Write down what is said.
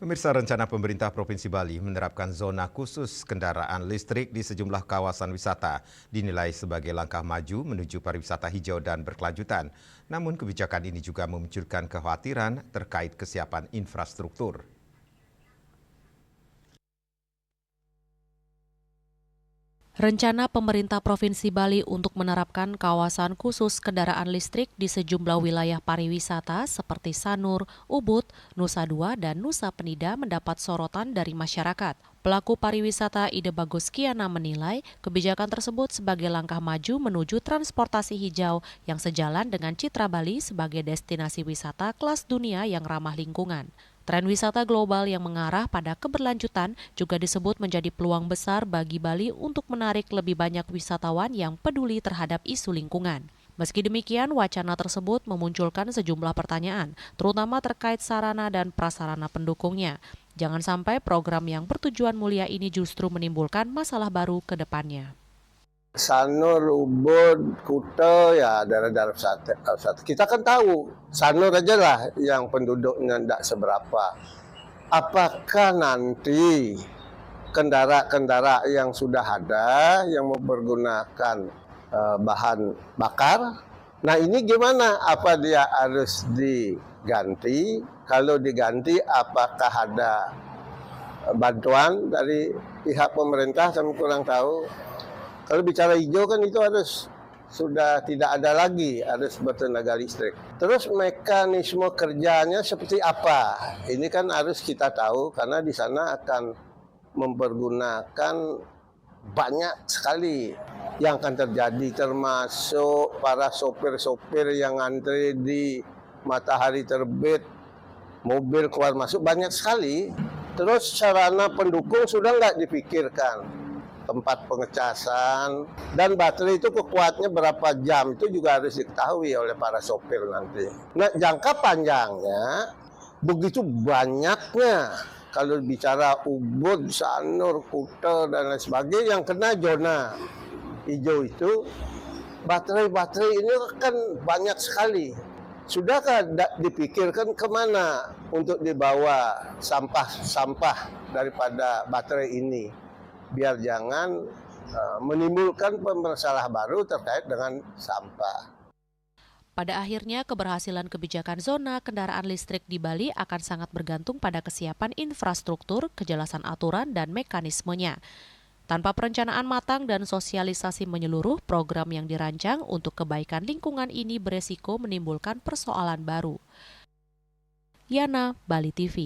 Pemirsa, rencana pemerintah Provinsi Bali menerapkan zona khusus kendaraan listrik di sejumlah kawasan wisata dinilai sebagai langkah maju menuju pariwisata hijau dan berkelanjutan. Namun kebijakan ini juga memunculkan kekhawatiran terkait kesiapan infrastruktur. Rencana pemerintah Provinsi Bali untuk menerapkan kawasan khusus kendaraan listrik di sejumlah wilayah pariwisata seperti Sanur, Ubud, Nusa Dua, dan Nusa Penida mendapat sorotan dari masyarakat. Pelaku pariwisata Ide Bagus Kiana menilai kebijakan tersebut sebagai langkah maju menuju transportasi hijau yang sejalan dengan citra Bali sebagai destinasi wisata kelas dunia yang ramah lingkungan. Tren wisata global yang mengarah pada keberlanjutan juga disebut menjadi peluang besar bagi Bali untuk menarik lebih banyak wisatawan yang peduli terhadap isu lingkungan. Meski demikian, wacana tersebut memunculkan sejumlah pertanyaan, terutama terkait sarana dan prasarana pendukungnya. Jangan sampai program yang bertujuan mulia ini justru menimbulkan masalah baru ke depannya. Sanur, Ubud, Kuta, ya daerah-daerah wisata. Kita kan tahu, Sanur aja lah yang penduduknya tidak seberapa. Apakah nanti kendaraan yang sudah ada, yang mempergunakan bahan bakar, nah ini gimana? Apa dia harus diganti? Kalau diganti, apakah ada bantuan dari pihak pemerintah? Kami kurang tahu. Kalau bicara hijau kan itu sudah tidak ada lagi, harus bertenaga listrik. Terus mekanisme kerjanya seperti apa? Ini kan harus kita tahu karena di sana akan mempergunakan banyak sekali yang akan terjadi, termasuk para sopir-sopir yang antri di matahari terbit, mobil keluar masuk banyak sekali. Terus sarana pendukung sudah nggak dipikirkan. Tempat pengecasan, dan baterai itu kekuatannya berapa jam, itu juga harus diketahui oleh para sopir nanti. Nah, jangka panjangnya, begitu banyaknya, kalau bicara Ubud, Sanur, Kuta, dan lain sebagainya, yang kena zona hijau itu, baterai-baterai ini kan banyak sekali. Sudahkah dipikirkan kemana untuk dibawa sampah-sampah daripada baterai ini? Biar jangan menimbulkan masalah baru terkait dengan sampah. Pada akhirnya, keberhasilan kebijakan zona kendaraan listrik di Bali akan sangat bergantung pada kesiapan infrastruktur, kejelasan aturan, dan mekanismenya. Tanpa perencanaan matang dan sosialisasi menyeluruh, program yang dirancang untuk kebaikan lingkungan ini beresiko menimbulkan persoalan baru. Yana, Bali TV.